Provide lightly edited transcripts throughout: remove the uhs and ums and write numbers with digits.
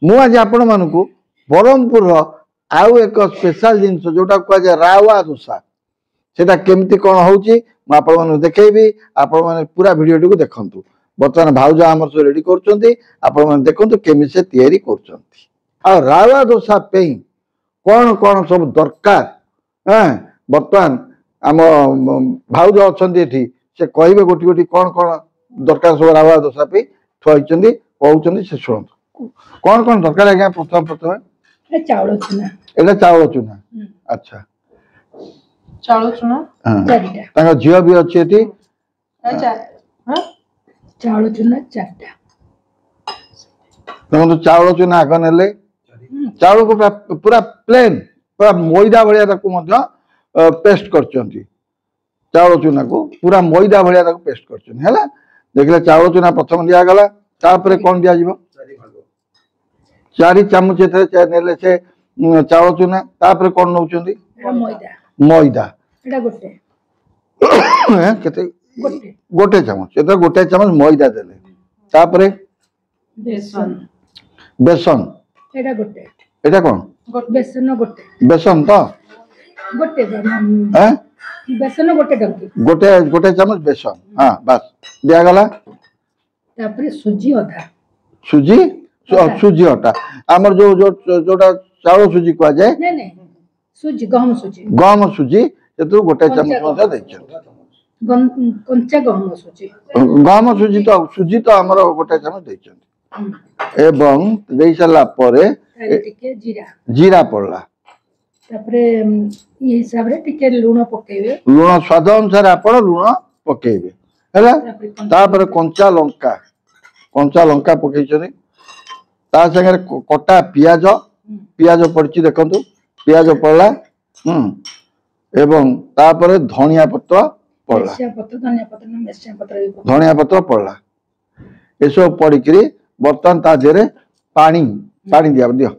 मु आज आपण मानकु ब्रह्मपुर आउ एक स्पेशल जिनस जोटा कह रावा दोसा सेटा केमती कौन होउची मु आपण मानकु देखेबी आपण माने पूरा वीडियो टी को देखंतु बर्तमान भाउजा हमर सो रेडी करचंती आपण माने देखंतु केमि से तयारी करचंती आ रावा दोसा पे कौन कौन सब दरकार हैं बर्तमान आम भाउज अछंती एठी से कहबे गोटी गोटी कौन कौन दरकार सब रावा दोसा पे थोइचंती कहउचंती से सुनंतु कौन कौन दरकार आज्ञा प्रथम प्रथम चावल चूना एटा चावल चूना अच्छा चावल चूना चारटा तांगा झियो भी अछि एठी अच्छा हां चावल चूना चारटा तो चावल चूना आग नेले चावल को पूरा प्लेन पूरा मैदा भलिया ताकू मध्य पेस्ट करचंती चावल चूना को पूरा मैदा भलिया ताकू पेस्ट करचंती हैला देखले चावल चूना प्रथम दिया गला तापरे कोन दिया जीवो 4 चामच एथे नेले से चावल चूना तापरे कोन नउचंती मैदा मैदा एटा गोटे केते गोटे चामच एटा गोटे चामच मैदा देले तापरे बेसन बेसन एटा गोटे एटा कोन बेसन गोटे बेसन तो गोटे हैं बेसन गोटे डबकी गोटे गोटे चामच बेसन हां बस दिया गला तापरे सुजी आधा सुजी सुजी आटा हमर जो जो जोटा चावल सुजी को जाए नहीं नहीं सुजी गहम सुजी एतु गोटे चामच मते दैछ कंचा गहम सुजी तो हमर गोटे चामच दैछ एवं देई सला परे टिके जीरा जीरा पड़ला तापरे ई हिसाब रे टिके लूण पकेबे लूण स्वाद अनुसार आपण लूण पकेबे हैला तापरे कंचा लंका पकेइछनी ता संगे कटा पियाज पड़ची देखंतु पियाज पड़ला एवं तापरे धनिया पत्र पड़ला धनिया पत्र पड़ला एसो पड़िकरी बर्तन ता देरे पानी दिया दियो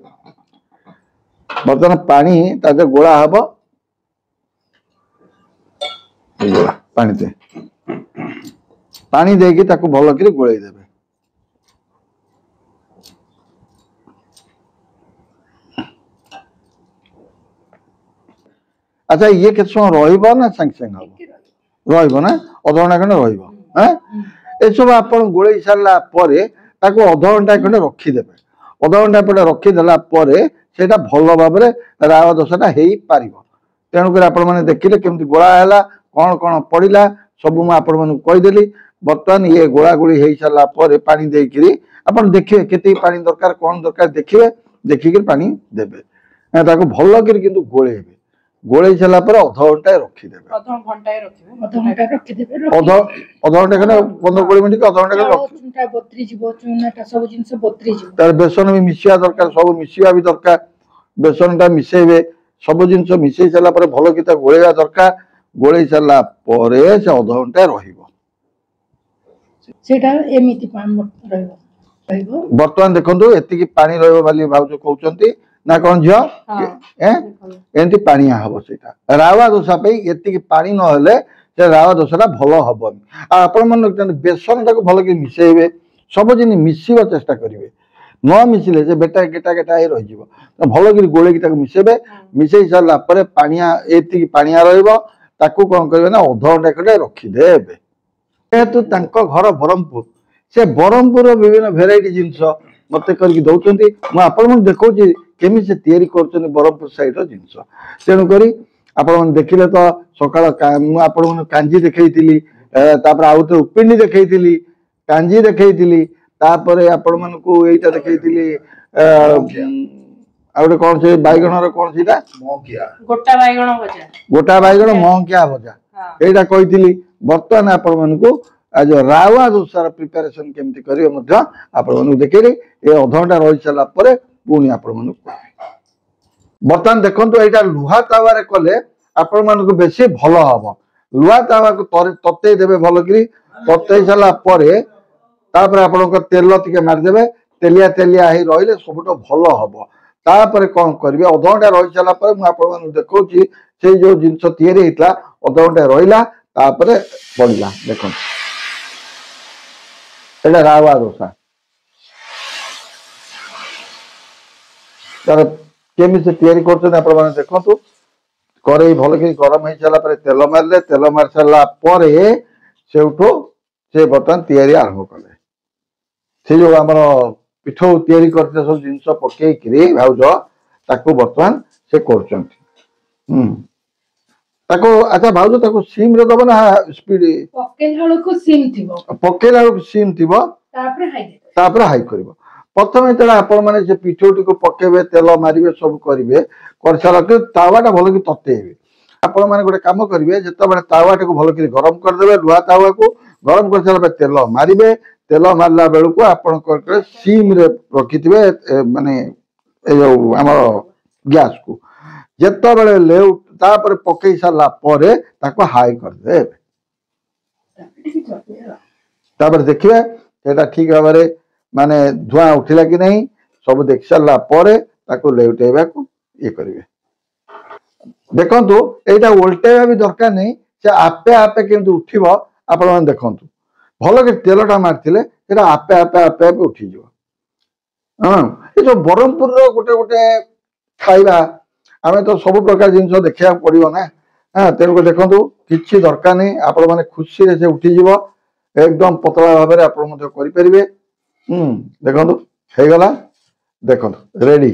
बर्तन पानी ता दे गोळा हबो गोळा पानी दे पानी देकी ताको भलो करी गोळेई देबे अच्छा ये केत समय रहिबो ना संग संग हबो रहिबो ना आधा घंटा खंडे रहिबो हैं ए सब आपण गोळेई सारला परे ताको आधा घंटा खंडे रखी देबे आधा घंटा परे रखी देला परे सेटा भलो भाबरे रावा दोसाटा हेई पारिबो तेनु कर आपण माने देखिले केमति गोळा हैला कोन कोन पडिला सब मु आपण माने कहि देली बर्तमान ये गोळा गोळी हेई सारला परे पानी देइकरी आपण देखिबे केते पानी दरकार कोन दरकार देखिबे देखिकरी पानी देबे ताको भलो कर किंतु गोळेबे गोळे चला पर आधा घंटा रखी देबे आधा घंटा रखी देबे आधा घंटा कने 15-20 मिनिट आधा घंटा चुनटा बत्री जीवो चुनाटा सब जिंस बत्री जीवो तार बेसन भी मिसिया दरकार सब मिसिया भी दरकार बेसनटा मिसेबे सब जिंस मिसेई चला पर भलो किता गोळेया दरकार गोळेई चला परे से आधा घंटा रहिबो सेटा एमिति पान रहिबो वर्तमान देखंतु एति की पानी रहिबो वाली भाउजो कहउचंती ना कोन झियो एंती पानिया हबो सेटा रावा दोसा पे एति की पानी न होले से रावा दोसाटा भलो हबोनी आ आपण मन बेसनटा को भलो के मिसेबे सब जिनि मिसिबा चेष्टा करिवे न मिसिले जे बेटा गेटा हे रहि जिवो तो भलो कि गोळे कि ताको मिसेबे मिसेई सारला परे पानिया एति की पानिया रहइबो ताको कोन करबे ना आधा घंटा खडे रखि देबे जेतु तांको घर ब्रह्मपुर से ब्रह्मपुर विभिन्न भेराइटी जिंस मते करके दउचंती म आपण मन देखौची केमि से तयारी करचनी ब्रह्मपुर साइड रो जिंस तेनु करी आपण मन देखिले तो सकाळ म आपण मन कांजी देखैतिली तापर आउते उपिंडी देखैतिली कांजी देखैतिली तापर आपण मन को एटा देखैतिली आउटे कोन से बाइगण रो कोन सीटा मोहकिया गोटा बाइगण मोहकिया भजा एटा कहितिली वर्तमान आपण मन को आज रावा दोसार प्रिपरेशन केमती करिवे मध्य आपण मन देखिले ए आधा घंटा रहि चला परे पुनी आपण मन बर्तमान देखंतु एटा लुहा तावा रे कले आपण मन को बेसी भलो हबो लुहा तावा को तत्ते देबे भलो करी तत्ते चला परे तापर आपण को तेल तिके मार देबे तेलिया हे रहिले सबटो भलो हबो तापर कोन करबे आधा घंटा रहि चला परे मु आपण मन देखौची से जो जिंस तयारी हितला आधा घंटा रहिला तापर पड़ला देखो एटा रावा दोसा तार केमी तैयारी कर देखु कड़े भल कि गरम हो सारा तेल मारे तेल मारी सारापर से बर्तमान तैयारी आरंभ कले से जो आम पिठौ तैयारी करते सब जिन पकईकि भाउज ताकू बर्तमान से कर अच्छा भाउज ताको सिम रे दब ना स्पीड पकेला सिम थी हाई कर प्रथम जो आपण मैंने पिठौटी को पकेबे तेल मारे सब करेंगे कर सारा तावाटा भल कि ततेबे आपण मैंने गोटे कम करेंगे जो तावाटा को भल कि गरम करदे लुहा तावा को गरम कर सारा तेल मारे तेल मारला बेलू को आप सिम रे रखि माने आम गैस को जिते बड़े लेउ तापर पकई सारा पर हाई करदे तापर देखिए सेटा ठीक भाव में माने धुआं उठिला कि नहीं सब देख सारा पर लेउटेबा को ये करेंगे देखु यहाँ ओल्टेबा भी दरकार नहीं से आपे आपे केमती उठिब आपण मैंने देखु भल कि तेलटा मारी आपे आपे आपे आपे उठीज हाँ ये जो ब्रह्मपुर गोटे गोटे खाइबा आम तो सब प्रकार जिन देखा पड़ो ना हाँ तेणुक देखु कि दरकार नहीं आपण मैंने खुशी से उठीज एकदम पतला भाव में आपरे देखु होगला देखु रेडी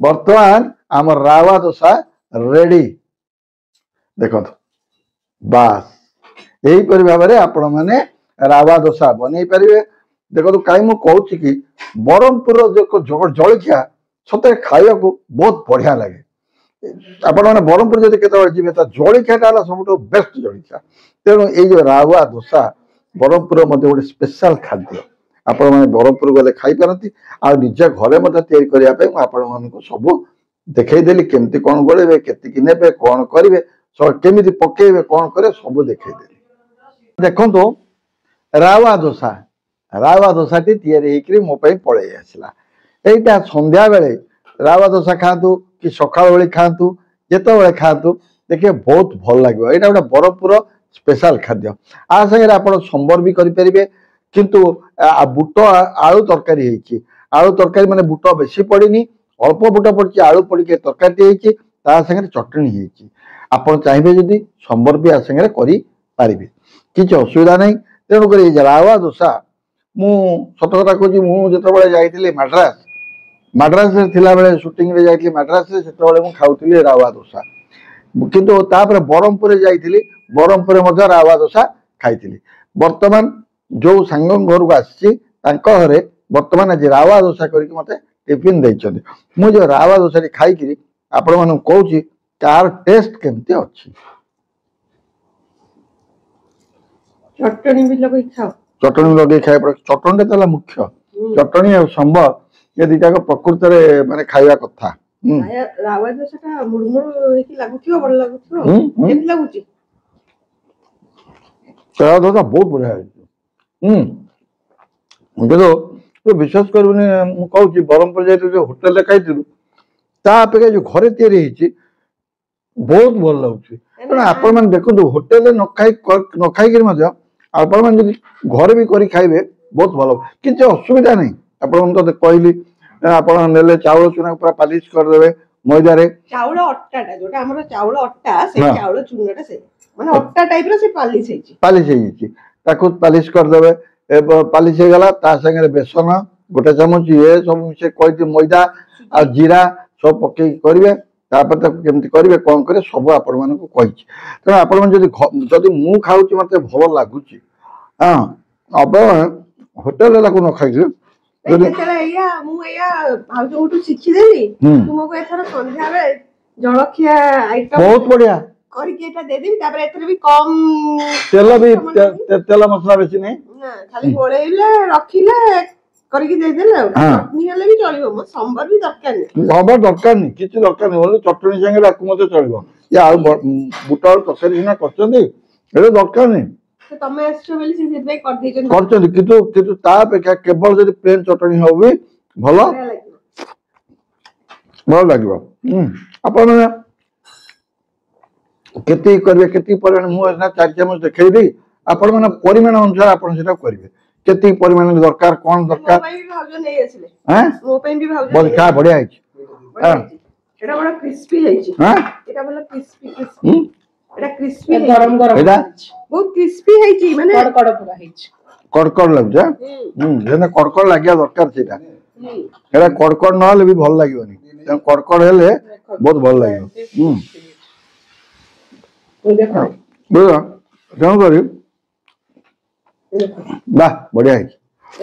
बर्तमान आम रावा दोसा रेडी देखु बास यहीपर भाव में आपण मैंने रावा दोसा बन पारे देखो कहीं मुझे कि ब्रह्मपुर जो जलखिया सतरे खाया को बहुत बढ़िया लगे आपण मैंने ब्रह्मपुर जब केत जी जलखियाटा सब बेस्ट जलखिया तेणु ये रावा दोसा ब्रह्मपुर गोटे स्पेशल खाद्य आपण मैंने ब्रह्मपुर गले खाईपारती आ निज घरे करने सब देखईदेली केमती कौन गोड़े केतिकी ने कौन करेंगे केमी पकेबे कौन करे सब देखईदेली देखो रावा दोसा टी तैयारी मो पलि आसला यहीटा संध्या बेले रावा दोसा खातु कि सकाल बेले खातु जिते खातु देखिए बहुत भल लगे यहाँ गोटे ब्रह्मपुर स्पेशल खाद्य आ संगे आप संबर भी करेंगे किंतु बुट आलू तरकारी आलू तरकारी माने बुट बेसी पड़नी अल्प बुट पड़ी आलू पड़ी तरकारी संगे चटनी आप चाहिए जदि संबर भी आ संगे करें किसी असुविधा नहीं तेणुक रावा दोसा मु सत कथा कहूँ मुझे जाइली मद्रास थिला बेले शूटिंग रे जाइली मद्रास से खाऊली रावा दोसा किंतु तापर ब्रह्मपुर जाइली ब्रह्मपुर रावा दोसा खाई बर्तमान जो सांग घर को आसी घरे बर्तमान आज रावा दोसा करके मते टिफिन देइछथि मुझे रावा दोसा खाई आपण मानू कहूँ तार टेस्ट केमती अच्छी चटनी भी लगे खाओ चटनी लगे खाए पड़े चटनी तो मुख्य चटनी और संबर ये दुटा को प्रकृत माने खाइबा कथा रावा दोसाटा मुड़मुड़ हेकी लागुथियो बड़ लागुथियो केमती लागुची रावा दोसा बहुत बढ़िया है देखो तो विश्वास करबनी मु कहूँ ब्रह्मपुर जाइए जो होटल खाई अपेक्षा जो घरे तैयारी बहुत भल लगुच तेना आपण मैंने देखो होटेल न खाई आपण मैंने घर भी करी खाइबे बहुत भल किसी असुविधा नहीं आपण तो कहली आप चाउल चूना पूरा पालिश करदे मैदा रे चाउल अट्टाटा जोटा हमर चाउल अट्टा से चाउल चूनाटा से माने अट्टा टाइप रो से पालिश हेची ताकू पालिश करदे पालिश हे गला ता संगे बेसन गोटे चामच ये सब मिसे कहती मैदा आ जीरा सब पके करेंगे तापर तक केमती करेंगे कौन करे सब आपण मानक कही तेना आपण जदि मु खाऊँ मत भल लगुच हाँ अब होटेल न खाई बहुत बढ़िया तेल मसला बेसी नहीं खाली गोळेइले रखिले करके दे देले चटनी हले भी चलिबो म संबर भी दरकार नहीं संबर दरकार नहीं किछि दरकार नहीं ओनली चटनी संगे लाकु मते चलिबो या बुट और तसरी ना करचंदी एले दरकार नहीं तो तमे आछो बेली से सेबे कर देछन करचंदी किंतु ता अपेक्षा केवल जदि प्लेन चटनी होबी भलो भल लागिबो आपण केती करबे केती परिमाण मु ना 4 चम्मच देखै दी आपण माने परिमाण अनुसार आपण सेटा करिवे केती परिमाण दरकार कोन दरकार मो पई भी भाउजो नै आछले हैं मो पई भी भाउजो बहुत का बढ़िया है এটা বড় ক্রিস্পি হইছে হ্যাঁ এটা বড় ক্রিস্পি ক্রিস্পি এটা ক্রিস্পি গরম গরম এটা বহুত ক্রিস্পি হইছে মানে কড়কড় পুরা ହେଇଛି কড়কড় লাগুছে যেটা কড়কড় লাগিয়া দরকার সেটা এটা কড়কড় নহলে ବି ଭଲ ଲାଗିବନି କଡ଼କଡ଼ ହେଲେ ବହୁତ ଭଲ ଲାଗିବ ତେଣୁକରି ବାଃ ବଢିଆ ହେଇଛି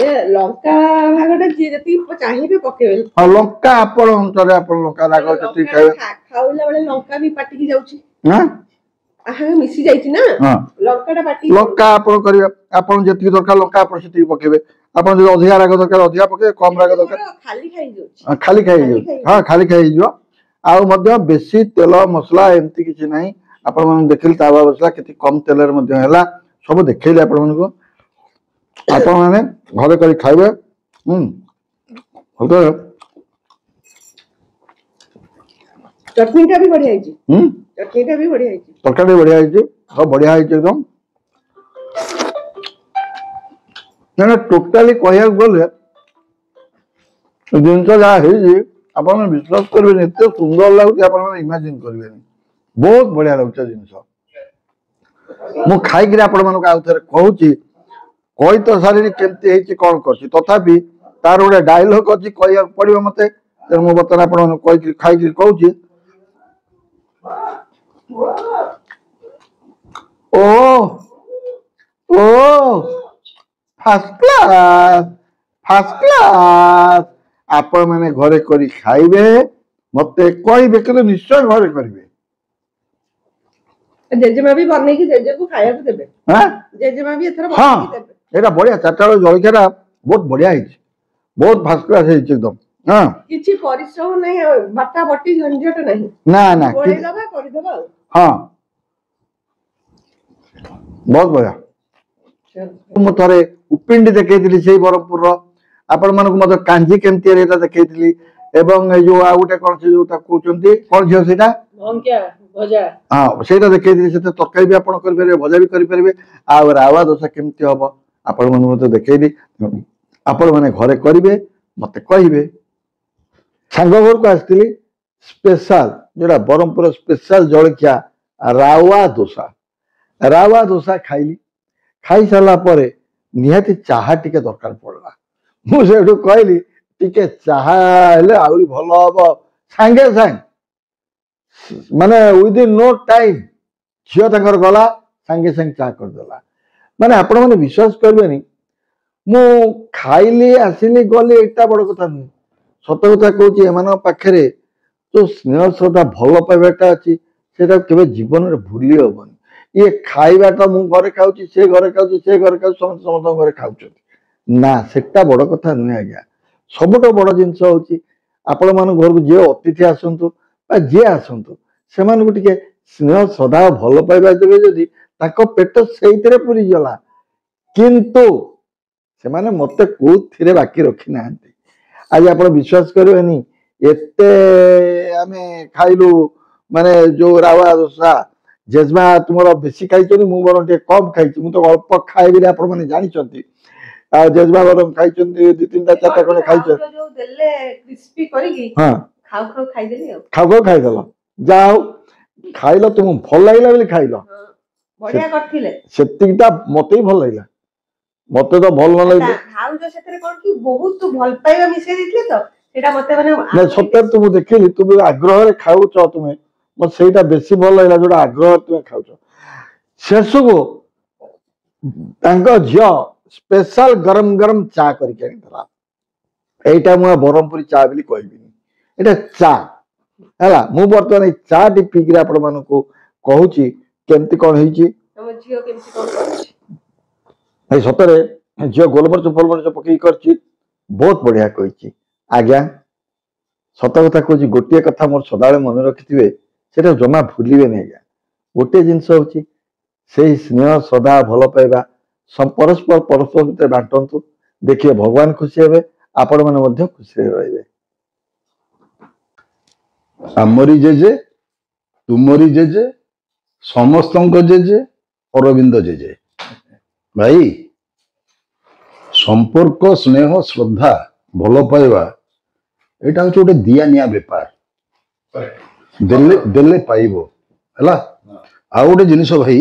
ଏ ଲଙ୍କା ଭାଗଟା ଯିଏ ଯେତିକି ଚାହିଁବେ ପକେଇବେ ହଁ ଲଙ୍କା ଆପଣ ଅନ୍ତରରେ ଆପଣ ଲଙ୍କା ରାଗ ଯେତିକି ଖାଇବେ ଖାଉଲା ବେଳେ ଲଙ୍କା ବି ପାଟିକି ଯାଉଛି ହଁ ମିଶି ଯାଇଛି ନା ଲଙ୍କାଟା ପାଟି ଲଙ୍କା ଆପଣ କରିବେ ଆପଣ ଯେତିକି ଦରକାର ଲଙ୍କା ଆପଣ ସେତିକି ପକେଇବେ ଆପଣ ଯଦି ଅଧିକା ରାଗ ଦରକାର ଅଧିକା ପକେଇବେ କମ ରାଗ ଦରକାର ଖାଲି ଖାଇଯାଉଛି ଖାଲି ଖାଇଯିବ ହଁ ଖାଲି ଖାଇଯିବ ଆଉ ମଧ୍ୟ ବେଶୀ ତେଲ ମସଲା ଏମିତି କିଛି ନାହିଁ ଆପଣ ମାନେ ଦେଖିଲେ ତାୱା ବସିଲା କେତେ କମ ତେଲରେ ମଧ୍ୟ ହେଲା ସବୁ ଦେଖେଇଲେ ଆପଣମାନଙ୍କୁ ଆପଣ ମାନେ ଘରେ କରି ଖାଇବେ ଚଟଣିଟା ବି ବଢିଆ ହେଇଛି ଚଟଣିଟା ବି ବଢିଆ ହେଇଛି ତରକାରୀ ବଢିଆ ହେଇଛି ସବୁ ବଢିଆ ହେଇଛି ଏକଦମ ମାନେ ଟୋଟାଲି କହିବାକୁ ଗଲେ ଜିନିଷ ଯାହା ହେଇଛି ଆପଣମାନେ ବିଶ୍ୱାସ କରିବେନି ଏତେ ସୁନ୍ଦର ଲାଗୁଛି ଆପଣମାନେ ଇମାଜିନ୍ କରିବେନି ବହୁତ ବଢିଆ ଲାଗୁଛି ଜିନିଷ ମୁଁ ଖାଇକିରି ଆପଣମାନଙ୍କୁ ଆଉ ଥରେ କହୁଛି କହି ତ ସାରିନି କେମିତି ହେଇଛି କଣ କରିଛି ତଥାପି ତାର ଗୋଟେ ଡାଇଲଗ ଅଛି କହିବାକୁ ପଡିବ ମତେ ତେଣୁ ମୁଁ ବର୍ତ୍ତମାନ ଆପଣମାନଙ୍କୁ କହିକିରି ଖାଇକିରି କହୁଛି ଓ ଓ ଫାର୍ଷ୍ଟ କ୍ଲାସ ଆପଣ ମାନେ ଘରେ କରି ଖାଇବେ ମତେ କହିବେ କିନ୍ତୁ ନିଶ୍ଚୟ ଘରେ କରିବେ ଜେଜେମା ବି ବନେଇକି ଜେଜେକୁ ଖାଇବାକୁ ଦେବେ ଜେଜେମା ବି ଏଥର ବନେଇକି ଦେବେ ଏଇଟା ବଢିଆ ଚାରିଟା ବେଳ ଜଳଖିଆଟା ବହୁତ ବଢିଆ ହେଇଛି ବହୁତ ଫାର୍ଷ୍ଟ କ୍ଲାସ ହେଇଛି ଏକଦମ ହଁ କିଛି ପରିଶ୍ରମ ନାହିଁ ବାଟା ବଟି ଝଞ୍ଝଟ ନାହିଁ ନା ନା ଗୋଳେଇଦବା କରିଦବା ଆଉ ହଁ ବହୁତ ବଢିଆ ମୁଁ ଥରେ ଉପିଣ୍ଡି ଦେଖେଇଥିଲି ସେଇ ବ୍ରହ୍ମପୁରର ଆପଣମାନଙ୍କୁ ମଧ୍ୟ କାଞ୍ଜି କେମିତି ଏଇଟା ଦେଖେଇଥିଲି ଏବଂ ଏଇ ଯୋଉ ଆଉ ଗୋଟେ କଣ ସେ ଯୋଉ ତାକୁ କହୁଛନ୍ତି କଣ ଝିଅ ସେଇଟା ହଁ ସେଇଟା ଦେଖେଇଥିଲି ସେଥିରେ ତରକାରୀ ବି ଆପଣ କରିପାରିବେ ଭଜା ବି କରିପାରିବେ ଆଉ ରାୱା ଦୋସା କେମିତି ହବ ଆପଣମାନଙ୍କୁ ମଧ୍ୟ ଦେଖେଇଲି ଆପଣ ମାନେ ଘରେ କରିବେ ମତେ କହିବେ ସାଙ୍ଗ ଘରକୁ ଆସିଥିଲି ସ୍ପେଶାଲ ଯୋଉଟା ବ୍ରହ୍ମପୁର ସ୍ପେଶାଲ ଜଳଖିଆ ରାୱା ଦୋସା ଖାଇଲି ଖାଇସାରିଲା ପରେ ନିହାତି ଚାହା ଟିକେ ଦରକାର ପଡିଲା ମୁଁ ସେଇଠୁ କହିଲି ଟିକେ ଚାହା ହେଲେ ଆହୁରି ଭଲ ହବ ସାଙ୍ଗେ ସାଙ୍ଗେ ମାନେ ୱିଦିନ ନୋ ଟାଇମ ଝିଅ ତାଙ୍କର ଗଲା ସାଙ୍ଗେ ସାଙ୍ଗେ ଚାହା କରିଦେଲା ମାନେ ଆପଣମାନେ ବିଶ୍ୱାସ କରିବେନି ମୁଁ ଖାଇଲି ଆସିଲି ଗଲି ଏଇଟା ବଡ କଥା ନୁହେଁ ସତ କଥା କହୁଛି ଏମାନଙ୍କ ପାଖରେ ଯୋଉ ସ୍ନେହ ଶ୍ରଦ୍ଧା ଭଲ ପାଇବାଟା ଅଛି ସେଟା କେବେ ଜୀବନରେ ଭୁଲି ହବନି ଇଏ ଖାଇବାଟା ମୁଁ ଘରେ ଖାଉଛି ସେ ଘରେ ଖାଉଛି ସେ ଘରେ ଖାଉଛି ସମସ୍ତେ ସମସ୍ତଙ୍କ ଘରେ ଖାଉଛନ୍ତି ନା ସେଟା ବଡ କଥା ନୁହେଁ ଆଜ୍ଞା ସବୁଠୁ ବଡ ଜିନିଷ ହଉଛି ଆପଣମାନଙ୍କ ଘରକୁ ଯିଏ ଅତିଥି ଆସନ୍ତୁ ବା ଯିଏ ଆସନ୍ତୁ ସେମାନଙ୍କୁ ଟିକେ ସ୍ନେହ ଶ୍ରଦ୍ଧା ଭଲ ପାଇବା ଦେବେ ଯଦି ତାଙ୍କ ପେଟ ସେଇଥିରେ ପୁରିଗଲା କିନ୍ତୁ ସେମାନେ ମତେ କୋଉଥିରେ ବାକି ରଖି ନାହାନ୍ତି ଆଜି ଆପଣ ବିଶ୍ୱାସ କରିବେନି ଏତେ ଆମେ ଖାଇଲୁ ମାନେ ଯୋଉ ରାୱା ଦୋସା ଜେଜେମା ତୁମର ବେଶୀ ଖାଇଛନ୍ତି ମୁଁ ବରଂ ଟିକେ କମ ଖାଇଛି ମୁଁ ତ ଅଳ୍ପ ଖାଏ ବୋଲି ଆପଣ ମାନେ ଜାଣିଛନ୍ତି ଆଉ ଜେଜେମା ବରଂ ଖାଇଛନ୍ତି 2-3ଟା 4ଟା ଖଣ୍ଡେ ଖାଇଛନ୍ତି ହଁ ଖାଉ ଖାଇଦେଲ ଯାହା ହଉ ଖାଇଲ ତୁମକୁ ଭଲ ଲାଗିଲା ବୋଲି ଖାଇଲ ସେତିକିଟା ମତେ ବି ଭଲ ଲାଗିଲା ମତେ ତ ଭଲ ନ ଲାଗିଲା ସତରେ ତୁ ମୁଁ ଦେଖିଲି ତୁମେ ଆଗ୍ରହରେ ଖାଉଛ ତୁମେ ମତେ ସେଇଟା ବେଶୀ ଭଲ ଲାଗିଲା ଯୋଉଟା ଆଗ୍ରହ ତୁମେ ଖାଉଛ ଶେଷକୁ ତାଙ୍କ ଝିଅ ସ୍ପେଶାଲ ଗରମ ଗରମ ଚା କରିକି ଆଣିଥିଲା এইটা ମୁଁ ବ୍ରହ୍ମପୁରୀ ଚା ବୋଲି କହିବିନି ଏଇଟା ଚା ହେଲା ମୁଁ ବର୍ତ୍ତମାନ ଏଇ ଚା ଟି ପିଇକିରି ଆପଣମାନଙ୍କୁ କହୁଛି କେମିତି କଣ ହେଇଛି ଏଇ ସତରେ ଝିଅ ଗୋଲମରିଚ ଫୋଲମରିଚ ପକେଇକି କରିଛି ବହୁତ ବଢିଆ କହିଛି ଆଜ୍ଞା ସତ କଥା କହୁଛି ଗୋଟିଏ କଥା ମୋର ସଦାବେଳେ ମନେ ରଖିଥିବେ ସେଟା ଜମା ଭୁଲିବେନି ଆଜ୍ଞା ଗୋଟିଏ ଜିନିଷ ହଉଛି ସେଇ ସ୍ନେହ ଶ୍ରଦ୍ଧା ଭଲ ପାଇବା ପରସ୍ପର ଭିତରେ ବାଣ୍ଟନ୍ତୁ ଦେଖିବେ ଭଗବାନ ଖୁସି ହେବେ ଆପଣ ମାନେ ମଧ୍ୟ ଖୁସିରେ ରହିବେ ଆମରି ଜେଜେ ତୁମରି ଜେଜେ ସମସ୍ତଙ୍କ ଜେଜେ ଅରବିନ୍ଦ ଜେଜେ ଭାଇ ସମ୍ପର୍କ ସ୍ନେହ ଶ୍ରଦ୍ଧା ଭଲ ପାଇବା ଏଇଟା ହଉଛି ଗୋଟେ ଦିଆ ନିଆ ବେପାର ଦେଲେ ଦେଲେ ପାଇବ ହେଲା। ଆଉ ଗୋଟେ ଜିନିଷ ଭାଇ,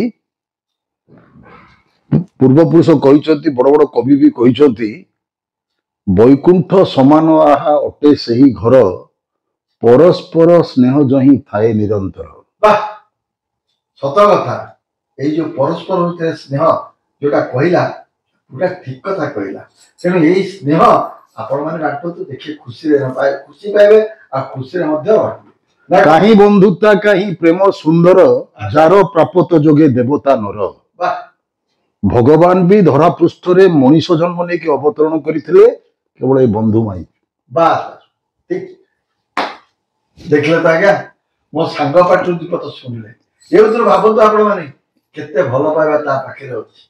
ପୂର୍ବପୁରୁଷ କହିଛନ୍ତି, ବଡ ବଡ କବି ବି କହିଛନ୍ତି, ବୈକୁଣ୍ଠ ସମାନ ଆହା ଅଟେ ସେହି ଘର, ପରସ୍ପର ସ୍ନେହ ଯହିଁ ଥାଏ ନିରନ୍ତର। ବାଃ, ସତ କଥା। ଏଇ ଯୋଉ ପରସ୍ପର ଭିତରେ ସ୍ନେହ ଯୋଉଟା କହିଲା, ପୁରା ଠିକ କଥା କହିଲା। ତେଣୁ ଏଇ ସ୍ନେହ ଆପଣ ମାନେ ବାଣ୍ଟନ୍ତୁ, ଦେଖିବେ ଖୁସି ପାଇବେ ଆଉ ଖୁସିରେ ମଧ୍ୟ ରହିବେ। କାହିଁ ବନ୍ଧୁତା କାହିଁ ପ୍ରେମ ସୁନ୍ଦର, ଯାର ପ୍ରାପତ ଯୋଗେ ଦେବତା ନର। ବାଃ, ଭଗବାନ ବି ଧରା ପୃଷ୍ଠରେ ମଣିଷ ଜନ୍ମ ନେଇକି ଅବତରଣ କରିଥିଲେ କେବଳ ଏଇ ବନ୍ଧୁ ମାଇ। ବାସ୍, ଠିକ। ଦେଖିଲେ ତ ଆଜ୍ଞା, ମୋ ସାଙ୍ଗ ପାଟିରୁ ଦି କଥା ଶୁଣିଲେ। ଏଉଥିରୁ ଭାବନ୍ତୁ ଆପଣ ମାନେ କେତେ ଭଲ ପାଇବା ତା ପାଖରେ ଅଛି।